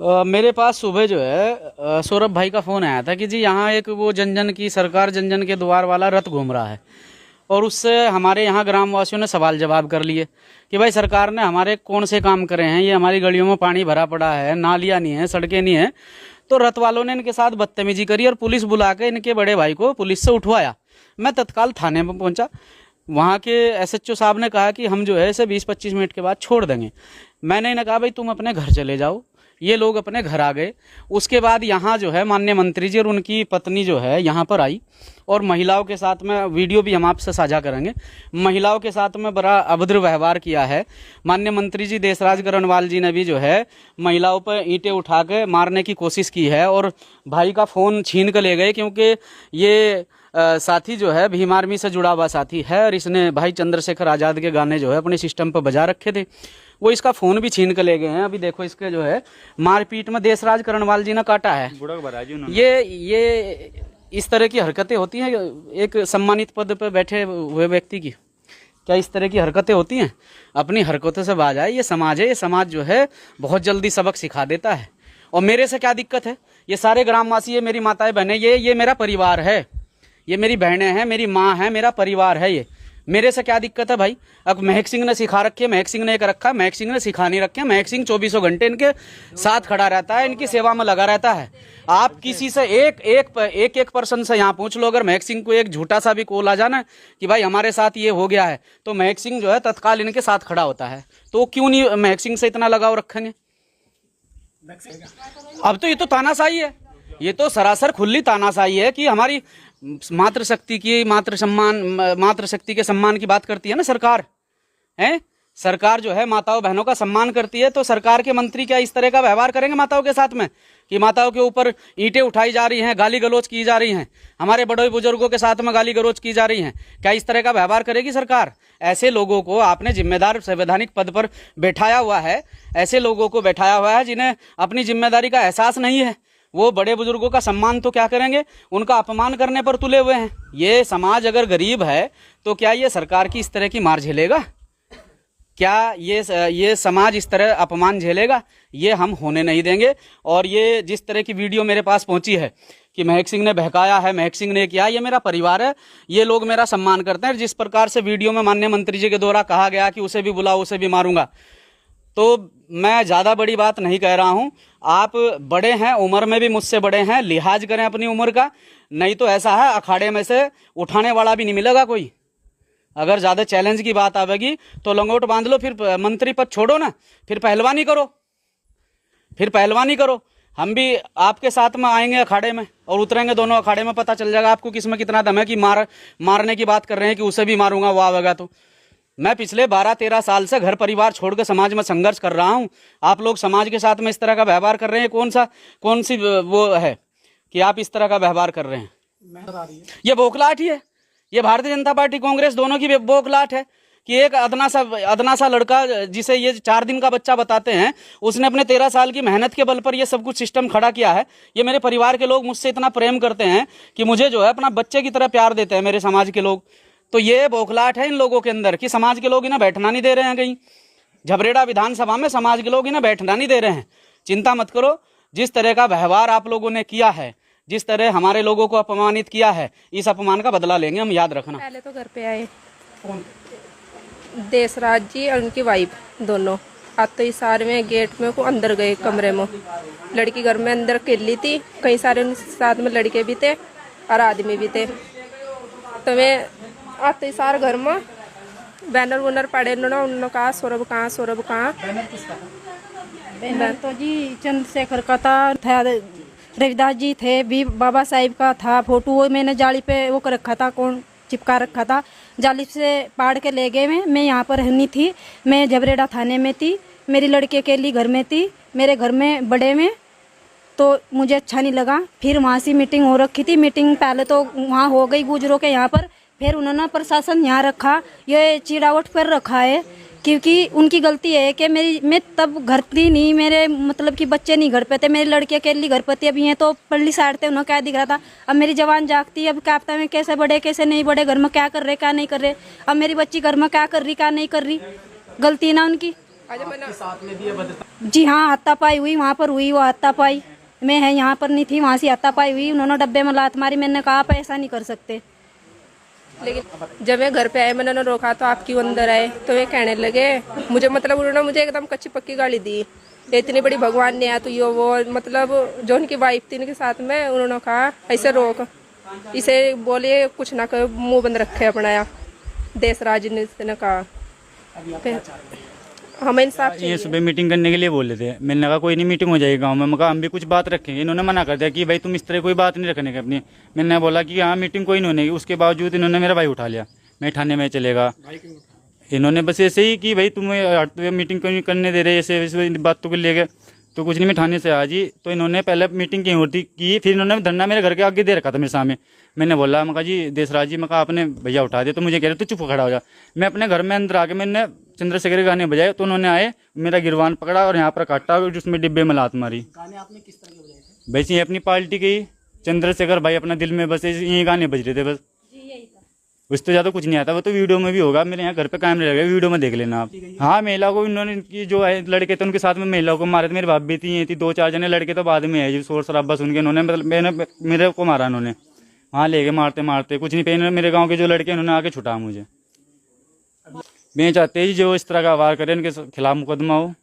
मेरे पास सुबह जो है सौरभ भाई का फ़ोन आया था कि जी यहाँ एक वो जन की सरकार जन के द्वार वाला रथ घूम रहा है, और उससे हमारे यहाँ ग्रामवासियों ने सवाल जवाब कर लिए कि भाई सरकार ने हमारे कौन से काम करे हैं, ये हमारी गलियों में पानी भरा पड़ा है, नालियाँ नहीं है, सड़कें नहीं है। तो रथ वालों ने इनके साथ बदतमीजी करी और पुलिस बुला के इनके बड़े भाई को पुलिस से उठवाया। मैं तत्काल थाने में पहुंचा। वहाँ के एसएचओ साहब ने कहा कि हम जो है इसे 20-25 मिनट के बाद छोड़ देंगे। मैंने इन्हें कहा भाई तुम अपने घर चले जाओ। ये लोग अपने घर आ गए। उसके बाद यहाँ जो है माननीय मंत्री जी और उनकी पत्नी जो है यहाँ पर आई और महिलाओं के साथ में, वीडियो भी हम आपसे साझा करेंगे, महिलाओं के साथ में बड़ा अभद्र व्यवहार किया है। माननीय मंत्री जी देशराज गरणवाल जी ने भी जो है महिलाओं पर ईंटें उठा के मारने की कोशिश की है और भाई का फ़ोन छीन कर ले गए, क्योंकि ये साथी जो है भीम आर्मी से जुड़ा हुआ साथी है और इसने भाई चंद्रशेखर आज़ाद के गाने जो है अपने सिस्टम पर बजा रखे थे। वो इसका फ़ोन भी छीन कर ले गए हैं। अभी देखो इसके जो है मारपीट में देशराज करणवाल जी ने काटा है। ये इस तरह की हरकतें होती हैं एक सम्मानित पद पर बैठे हुए व्यक्ति की? क्या इस तरह की हरकतें होती हैं? अपनी हरकतों से बाज आए। ये समाज है, ये समाज जो है बहुत जल्दी सबक सिखा देता है। और मेरे से क्या दिक्कत है? ये सारे ग्रामवासी, ये मेरी माताएं बहनें, ये मेरा परिवार है, ये मेरी बहनें हैं, मेरी माँ है, मेरा परिवार है। ये मेरे से क्या दिक्कत है भाई? अब महक सिंह ने सिखा रखी है, महक सिंह ने एक रखा है, महक सिंह ने सिखा नहीं रखे। महक सिंह 24 घंटे इनके साथ खड़ा रहता है, इनकी सेवा में लगा रहता है। आप किसी से एक पर्सन से यहाँ पूछ लो, अगर महक सिंह को एक झूठा सा भी कॉल आ जाना कि भाई हमारे साथ ये हो गया है, तो महक सिंह जो है तत्काल इनके साथ खड़ा होता है। तो क्यों नहीं महक सिंह से इतना लगाव रखेंगे? अब तो ये तो तानाशाही है, ये तो सरासर खुली तानाशाही है कि हमारी मातृशक्ति की, मातृशक्ति के सम्मान की बात करती है ना सरकार, है सरकार जो है माताओं बहनों का सम्मान करती है। तो सरकार के मंत्री क्या इस तरह का व्यवहार करेंगे माताओं के साथ में कि माताओं के ऊपर ईंटें उठाई जा रही हैं, गाली गलौज की जा रही हैं, हमारे बड़े बुजुर्गों के साथ में गाली गलौज की जा रही हैं? क्या इस तरह का व्यवहार करेगी सरकार? ऐसे लोगों को आपने जिम्मेदार संवैधानिक पद पर बैठाया हुआ है, ऐसे लोगों को बैठाया हुआ है जिन्हें अपनी जिम्मेदारी का एहसास नहीं है। वो बड़े बुजुर्गों का सम्मान तो क्या करेंगे, उनका अपमान करने पर तुले हुए हैं। ये समाज अगर गरीब है तो क्या ये सरकार की इस तरह की मार झेलेगा? क्या ये समाज इस तरह अपमान झेलेगा? ये हम होने नहीं देंगे। और ये जिस तरह की वीडियो मेरे पास पहुंची है कि महक सिंह ने बहकाया है, महक सिंह ने किया, ये मेरा परिवार है, ये लोग मेरा सम्मान करते हैं। जिस प्रकार से वीडियो में माननीय मंत्री जी के द्वारा कहा गया कि उसे भी बुलाओ, उसे भी मारूंगा, तो मैं ज़्यादा बड़ी बात नहीं कह रहा हूं। आप बड़े हैं, उम्र में भी मुझसे बड़े हैं, लिहाज करें अपनी उम्र का। नहीं तो ऐसा है अखाड़े में से उठाने वाला भी नहीं मिलेगा कोई। अगर ज़्यादा चैलेंज की बात आवेगी तो लंगोट बांध लो, फिर मंत्री पद छोड़ो ना, फिर पहलवानी करो। हम भी आपके साथ में आएंगे अखाड़े में और उतरेंगे दोनों अखाड़े में, पता चल जाएगा आपको किसमें कितना दम है कि मारने की बात कर रहे हैं कि उसे भी मारूंगा वो आवेगा। तो मैं पिछले 12-13 साल से घर परिवार छोड़कर समाज में संघर्ष कर रहा हूं। आप लोग समाज के साथ में इस तरह का व्यवहार कर रहे हैं, कौन सी वो है कि आप इस तरह का व्यवहार कर रहे हैं? ये बौखलाहट ही है। ये भारतीय जनता पार्टी कांग्रेस दोनों की बौखलाहट है कि एक अदना सा लड़का जिसे ये 4 दिन का बच्चा बताते हैं, उसने अपने 13 साल की मेहनत के बल पर ये सब कुछ सिस्टम खड़ा किया है। ये मेरे परिवार के लोग मुझसे इतना प्रेम करते हैं कि मुझे जो है अपना बच्चे की तरह प्यार देते हैं, मेरे समाज के लोग। तो ये बौखलाहट है इन लोगों के अंदर कि समाज के लोग इन्हें बैठना नहीं दे रहे हैं। कहीं झबरेड़ा विधानसभा में समाज के लोग इन्हें बैठना नहीं दे रहे हैं। चिंता मत करो, जिस तरह का व्यवहार आप लोगों ने किया है, जिस तरह हमारे लोगों को अपमानित किया है, इस अपमान का बदला लेंगे हम, याद रखना। पहले तो घर पे आए देशराज जी और उनकी वाइफ दोनों, आते ही सारे में गेट में को अंदर गए कमरे में। लड़की घर में अंदर अकेली थी, कई सारे उनके साथ में लड़के भी थे और आदमी भी थे। तो मैं आते ही सारे घर में बैनर वनर पड़े, उन्होंने कहा सौरभ कहाँ। बैनर तो जी चंद्रशेखर का था, रविदास जी थे, भी बाबा साहिब का था फोटो, वो मैंने जाली पे वो कर रखा था, कौन चिपका रखा था, जाली से पाड़ के ले गए। मैं यहाँ पर रहनी थी, मैं झबरेड़ा थाने में थी, मेरी लड़के के लिए घर में थी, मेरे घर में बड़े में, तो मुझे अच्छा नहीं लगा। फिर वहाँ से मीटिंग हो रखी थी, मीटिंग पहले तो वहाँ हो गई गुजरों के यहाँ पर, फिर उन्होंने प्रशासन यहाँ रखा, ये चिड़ावट कर रखा है क्योंकि उनकी गलती है कि मैं तब घर थी नहीं, मेरे मतलब कि बच्चे नहीं घर पे थे, मेरे लड़के अकेली घर पे थी। अभी हैं तो पल्ली साइड थे, उन्हें क्या दिख रहा था। अब मेरी जवान जागती है, अब क्या पता मैं कैसे बड़े कैसे नहीं बड़े, घर में क्या कर रहे क्या नहीं कर रहे। अब मेरी बच्ची घर में क्या कर रही क्या नहीं कर रही, गलती ना उनकी। आज मैंने साथ में भी ये भद्रता जी हाँ, हाथापाई हुई, वहाँ पर हुई वो हाथापाई। मैं है यहाँ पर नहीं थी, वहाँ से हाथापाई हुई, उन्होंने डब्बे में लात मारी। मैंने कहा आप ऐसा नहीं कर सकते। लेकिन जब मैं घर पे आए, मैंने उन्हें रोका तो आप क्यों अंदर आए, तो ये कहने लगे मुझे, मतलब उन्होंने मुझे एकदम कच्ची पक्की गाली दी, इतनी बड़ी भगवान ने आ तो यो वो, मतलब जो उनकी वाइफ थी उनके साथ में, उन्होंने कहा ऐसे रोक, इसे बोलिए कुछ ना कर, मुंह बंद रखे अपना। या देशराज ने कहा फिर हमें इंसाफ ये चाहिए। सुबह मीटिंग करने के लिए बोल रहे थे। मैंने कहा कोई नहीं, मीटिंग हो जाएगी गांव में। मैं कहा हम भी कुछ बात रखेंगे। इन्होंने मना कर दिया कि भाई तुम इस तरह कोई बात नहीं रखने की अपनी। मैंने बोला कि हाँ मीटिंग कोई नहीं होने की। उसके बावजूद इन्होंने मेरा भाई उठा लिया, मैं थाने में चलेगा। इन्होंने बस ऐसे ही कि भाई तुम्हें मीटिंग क्यों नहीं करने दे रहे, ऐसे वैसे बातों को लेकर। तो कुछ नहीं, मैं थाने से आज ही तो इन्होंने पहले मीटिंग की होती की, फिर इन्होंने धरना मेरे घर के आगे दे रखा था मेरे सामने। मैंने बोला, मैं कहा जी देशराज जी, मैं कहा आपने भैया उठा दिया। तो मुझे कह रहे तू चुप खड़ा हो जा। मैं अपने घर में अंदर आके मैंने चंद्रशेखर के गाने बजाए, तो उन्होंने आए मेरा गिरवान पकड़ा और यहाँ पर काटा, जिसमें डिब्बे में लात मारी। गाने आपने किस तरह के बजाए थे? वैसे ही अपनी पार्टी की चंद्रशेखर भाई अपना दिल में, बस यही गाने बज रहे थे बस। उससे ज़्यादा कुछ नहीं आता। वो तो वीडियो में भी होगा, मेरे यहाँ घर पे कैमरे लगे, वीडियो में देख लेना आप। हाँ, महिला को इन्होंने की जो है लड़के थे उनके साथ में महिला को मारे थे। मेरी भाभी थी, ये थी, 2-4 जने लड़के तो बाद में है जो शोर शराबा सुन के इन्होंने, मतलब मेरे को मारा इन्होंने। हाँ, ले गए मारते मारते, कुछ नहीं पे। मेरे गाँव के जो लड़के उन्होंने आके छुटा मुझे। मैं चाहते ही जो इस तरह का वार करें उनके खिलाफ मुकदमा हो।